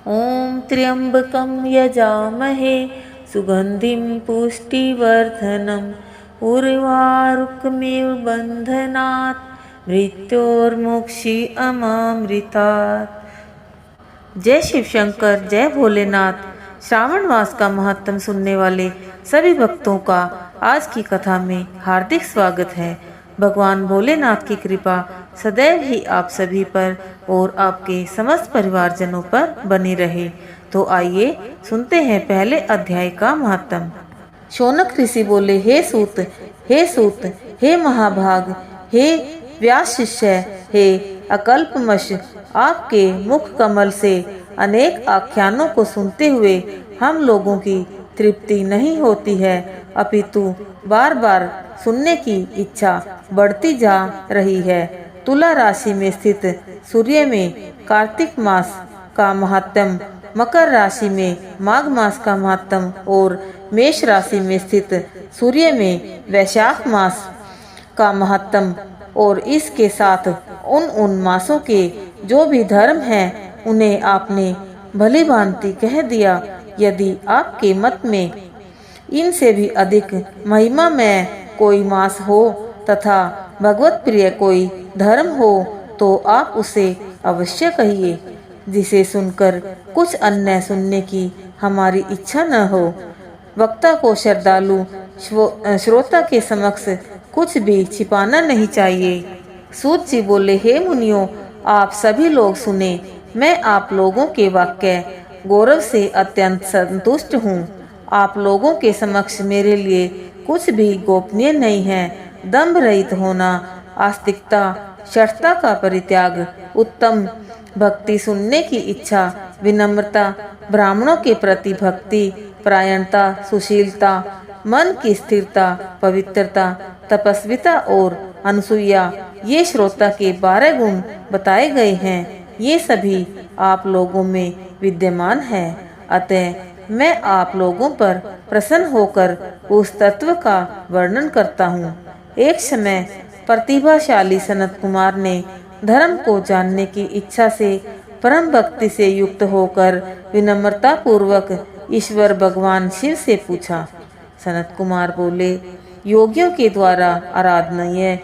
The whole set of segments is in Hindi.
ओम त्र्यंबकं यजामहे सुगंधिं पुष्टिवर्धनम् उर्वारुकमिव बंधनात् मृत्योर्मुक्षीयमामृतात्। जय शिव शंकर, जय भोलेनाथ। श्रावण मास का महत्व सुनने वाले सभी भक्तों का आज की कथा में हार्दिक स्वागत है। भगवान भोलेनाथ की कृपा सदैव ही आप सभी पर और आपके समस्त परिवारजनों पर बनी रहे। तो आइए सुनते हैं पहले अध्याय का महत्व। शौनक ऋषि बोले, हे सूत, हे सूत, हे महाभाग, हे व्यास शिष्य, हे अकल्पमश, आपके मुख कमल से अनेक आख्यानों को सुनते हुए हम लोगों की तृप्ति नहीं होती है, अपितु बार बार सुनने की इच्छा बढ़ती जा रही है। तुला राशि में स्थित सूर्य में कार्तिक मास का महत्तम, मकर राशि में माघ मास का महत्तम और मेष राशि में स्थित सूर्य में वैशाख मास का महत्तम और इसके साथ उन मासों के जो भी धर्म हैं उन्हें आपने भली भांति कह दिया। यदि आपके मत में इनसे भी अधिक महिमा में कोई मास हो तथा भगवत प्रिय कोई धर्म हो तो आप उसे अवश्य कहिए, जिसे सुनकर कुछ अन्य सुनने की हमारी इच्छा न हो। वक्ता को श्रद्धालु श्रोता के समक्ष कुछ भी छिपाना नहीं चाहिए। सूत जी बोले, हे मुनियों, आप सभी लोग सुने। मैं आप लोगों के वाक्य गौरव से अत्यंत संतुष्ट हूँ। आप लोगों के समक्ष मेरे लिए कुछ भी गोपनीय नहीं है। दंभ रहित होना, आस्तिकता, शठता का परित्याग, उत्तम भक्ति सुनने की इच्छा, विनम्रता, ब्राह्मणों के प्रति भक्ति, परायणता, सुशीलता, मन की स्थिरता, पवित्रता, तपस्विता और अनुसूया, ये श्रोता के 12 गुण बताए गए हैं। ये सभी आप लोगों में विद्यमान है। अतः मैं आप लोगों पर प्रसन्न होकर उस तत्व का वर्णन करता हूँ। एक समय प्रतिभाशाली सनत कुमार ने धर्म को जानने की इच्छा से परम भक्ति से युक्त होकर विनम्रता पूर्वक ईश्वर भगवान शिव से पूछा। सनत कुमार बोले, योगियों के द्वारा आराधनीय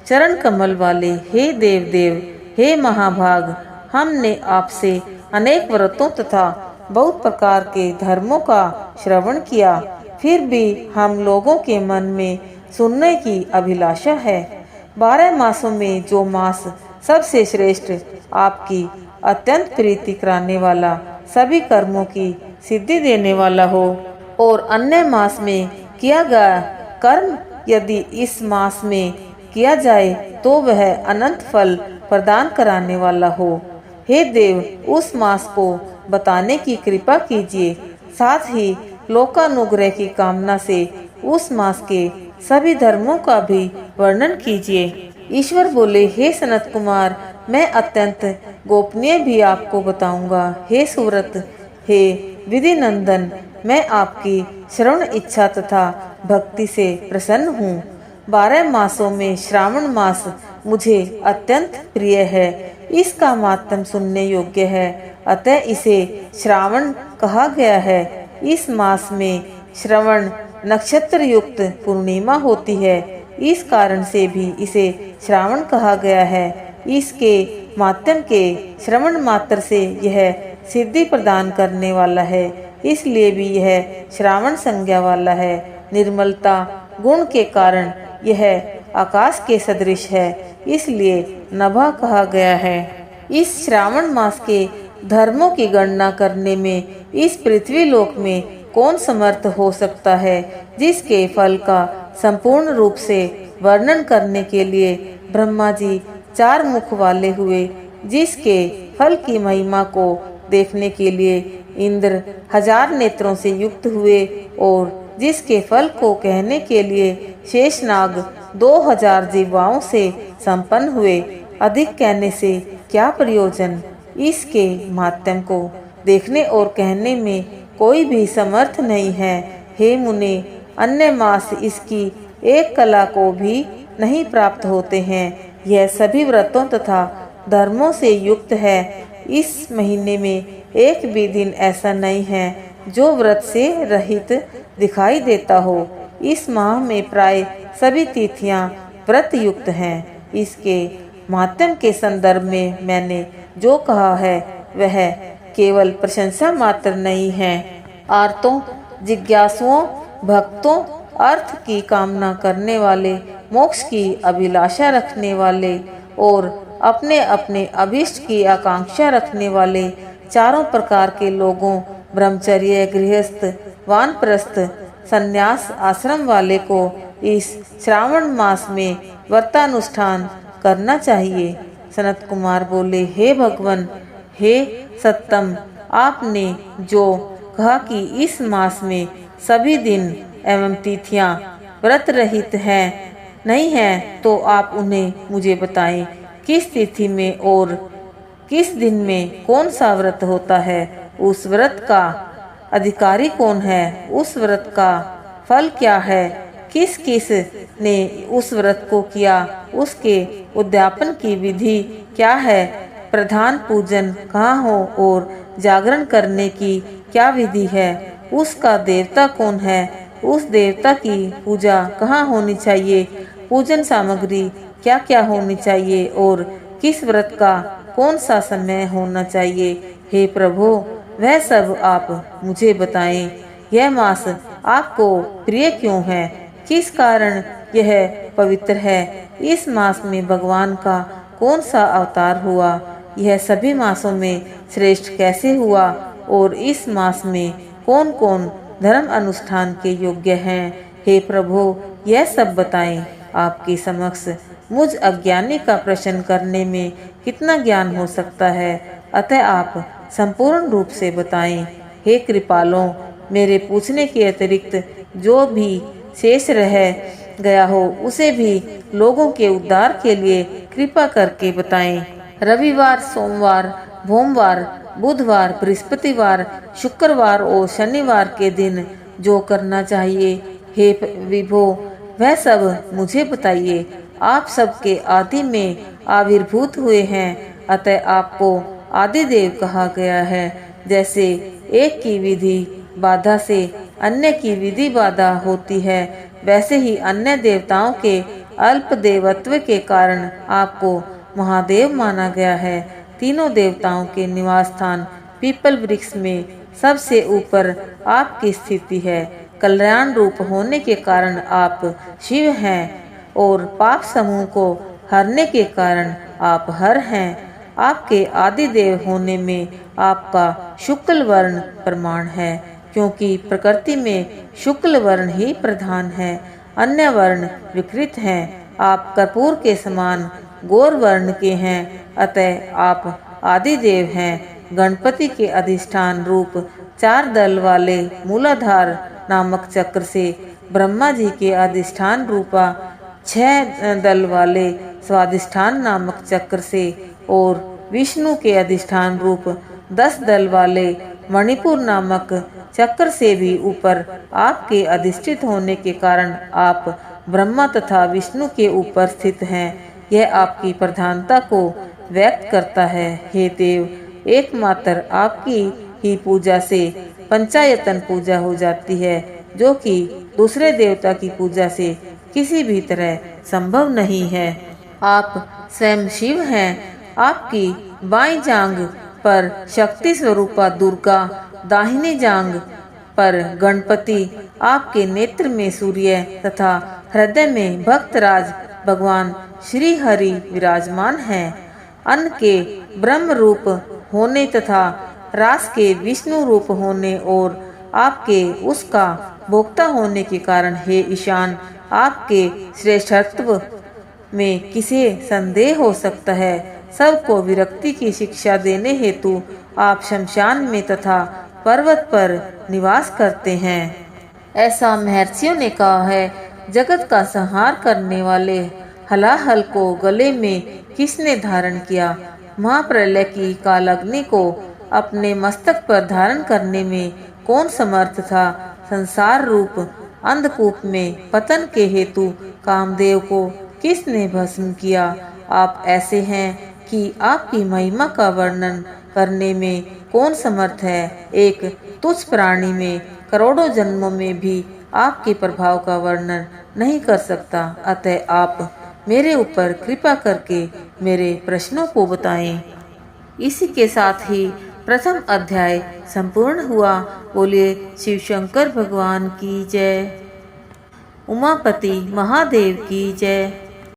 चरण कमल वाले हे देव देव, हे महाभाग, हमने आपसे अनेक व्रतों तथा बहुत प्रकार के धर्मों का श्रवण किया, फिर भी हम लोगों के मन में सुनने की अभिलाषा है। 12 मासों में जो मास सबसे श्रेष्ठ, आपकी अत्यंत प्रीति कराने वाला, सभी कर्मों की सिद्धि देने वाला हो और अन्य मास में किया गया कर्म यदि इस मास में किया जाए तो वह अनंत फल प्रदान कराने वाला हो। हे देव, उस मास को बताने की कृपा कीजिए, साथ ही लोकानुग्रह की कामना से उस मास के सभी धर्मों का भी वर्णन कीजिए। ईश्वर बोले, हे सनत कुमार, मैं अत्यंत गोपनीय भी आपको बताऊंगा। हे सुव्रत, हे विधि नंदन, मैं आपकी श्रवण इच्छा तथा भक्ति से प्रसन्न हूँ। 12 मासों में श्रावण मास मुझे अत्यंत प्रिय है। इसका मातम सुनने योग्य है, अतः इसे श्रावण कहा गया है। इस मास में श्रवण नक्षत्र युक्त पूर्णिमा होती है, इस कारण से भी इसे श्रावण कहा गया है। इसके माध्यम के श्रवण मात्र से यह सिद्धि प्रदान करने वाला है, इसलिए भी यह श्रावण संज्ञा वाला है। निर्मलता गुण के कारण यह आकाश के सदृश है, इसलिए नभा कहा गया है। इस श्रावण मास के धर्मों की गणना करने में इस पृथ्वी लोक में कौन समर्थ हो सकता है, जिसके फल का संपूर्ण रूप से वर्णन करने के लिए ब्रह्मा जी 4 मुख वाले हुए, जिसके फल की महिमा को देखने के लिए इंद्र 1000 नेत्रों से युक्त हुए और जिसके फल को कहने के लिए शेषनाग 2000 जीवाओं से संपन्न हुए। अधिक कहने से क्या प्रयोजन, इसके माध्यम को देखने और कहने में कोई भी समर्थ नहीं है। हे मुने, अन्य मास इसकी एक कला को भी नहीं प्राप्त होते हैं। यह सभी व्रतों तथा धर्मों से युक्त है इस महीने में एक भी दिन ऐसा नहीं है जो व्रत से रहित दिखाई देता हो। इस माह में प्राय सभी तिथियां व्रत युक्त हैं। इसके माध्यम के संदर्भ में मैंने जो कहा है वह केवल प्रशंसा मात्र नहीं है। आर्तों, जिज्ञासुओं, भक्तों, अर्थ की कामना करने वाले, मोक्ष की अभिलाषा रखने वाले और अपने अपने अभीष्ट की आकांक्षा रखने वाले चारों प्रकार के लोगों, ब्रह्मचर्य, गृहस्थ, वानप्रस्थ, संन्यास आश्रम वाले को इस श्रावण मास में व्रतानुष्ठान करना चाहिए। सनत कुमार बोले, हे भगवान, हे सत्तम, आपने जो कहा कि इस मास में सभी दिन एवं तिथियां व्रत रहित हैं नहीं है, तो आप उन्हें मुझे बताएं। किस तिथि में और किस दिन में कौन सा व्रत होता है, उस व्रत का अधिकारी कौन है, उस व्रत का फल क्या है, किस किस ने उस व्रत को किया, उसके उद्यापन की विधि क्या है, प्रधान पूजन कहाँ हो और जागरण करने की क्या विधि है, उसका देवता कौन है, उस देवता की पूजा कहाँ होनी चाहिए, पूजन सामग्री क्या क्या होनी चाहिए और किस व्रत का कौन सा समय होना चाहिए। हे प्रभु, वह सब आप मुझे बताएं। यह मास आपको प्रिय क्यों है, किस कारण यह पवित्र है, इस मास में भगवान का कौन सा अवतार हुआ, यह सभी मासों में श्रेष्ठ कैसे हुआ और इस मास में कौन कौन धर्म अनुष्ठान के योग्य हैं। हे प्रभु, यह सब बताएं। आपके समक्ष मुझ अज्ञानी का प्रश्न करने में कितना ज्ञान हो सकता है, अतः आप संपूर्ण रूप से बताएं। हे कृपालों, मेरे पूछने के अतिरिक्त जो भी शेष रह गया हो उसे भी लोगों के उद्धार के लिए कृपा करके बताएं। रविवार, सोमवार, भोमवार, बुधवार, बृहस्पतिवार, शुक्रवार और शनिवार के दिन जो करना चाहिए, हे विभो, वह सब मुझे बताइए। आप सबके आदि में आविर्भूत हुए हैं, अतः आपको आदिदेव कहा गया है। जैसे एक की विधि बाधा से अन्य की विधि बाधा होती है, वैसे ही अन्य देवताओं के अल्प देवत्व के कारण आपको महादेव माना गया है। तीनों देवताओं के निवास स्थान पीपल वृक्ष में सबसे ऊपर आपकी स्थिति है। कल्याण रूप होने के कारण आप शिव हैं और पाप समूह को हरने के कारण आप हर हैं। आपके आदि देव होने में आपका शुक्ल वर्ण प्रमाण है, क्योंकि प्रकृति में शुक्ल वर्ण ही प्रधान है, अन्य वर्ण विकृत हैं। आप कर्पूर के समान गौर वर्ण के हैं, अतः आप आदि देव हैं। गणपति के अधिष्ठान रूप 4 दल वाले मूलाधार नामक चक्र से, ब्रह्मा जी के अधिष्ठान रूपा 6 दल वाले स्वाधिष्ठान नामक चक्र से और विष्णु के अधिष्ठान रूप 10 दल वाले मणिपुर नामक चक्र से भी ऊपर आपके अधिष्ठित होने के कारण आप ब्रह्मा तथा विष्णु के ऊपर स्थित हैं। यह आपकी प्रधानता को व्यक्त करता है। हे देव, एकमात्र आपकी ही पूजा से पंचायतन पूजा हो जाती है, जो कि दूसरे देवता की पूजा से किसी भी तरह संभव नहीं है। आप स्वयं शिव हैं। आपकी बाईं जांघ पर शक्ति स्वरूपा दुर्गा, दाहिनी जांघ पर गणपति, आपके नेत्र में सूर्य तथा हृदय में भक्तराज भगवान श्री हरि विराजमान हैं। अन्न के ब्रह्म रूप होने तथा रास के विष्णु रूप होने और आपके उसका भोक्ता होने के कारण, हे ईशान, आपके श्रेष्ठत्व में किसे संदेह हो सकता है। सबको विरक्ति की शिक्षा देने हेतु आप शमशान में तथा पर्वत पर निवास करते हैं। ऐसा महर्षियों ने कहा है। जगत का संहार करने वाले हलाहल को गले में किसने धारण किया? महाप्रलय की कालाग्नि को अपने मस्तक पर धारण करने में कौन समर्थ था? संसार रूप अंधकूप में पतन के हेतु कामदेव को किसने भस्म किया? आप ऐसे हैं कि आपकी महिमा का वर्णन करने में कौन समर्थ है। एक तुच्छ प्राणी में करोड़ों जन्मों में भी आपके प्रभाव का वर्णन नहीं कर सकता। अतः आप मेरे ऊपर कृपा करके मेरे प्रश्नों को बताएं। इसी के साथ ही प्रथम अध्याय संपूर्ण हुआ। बोलिए शिव शंकर भगवान की जय। उमापति महादेव की जय।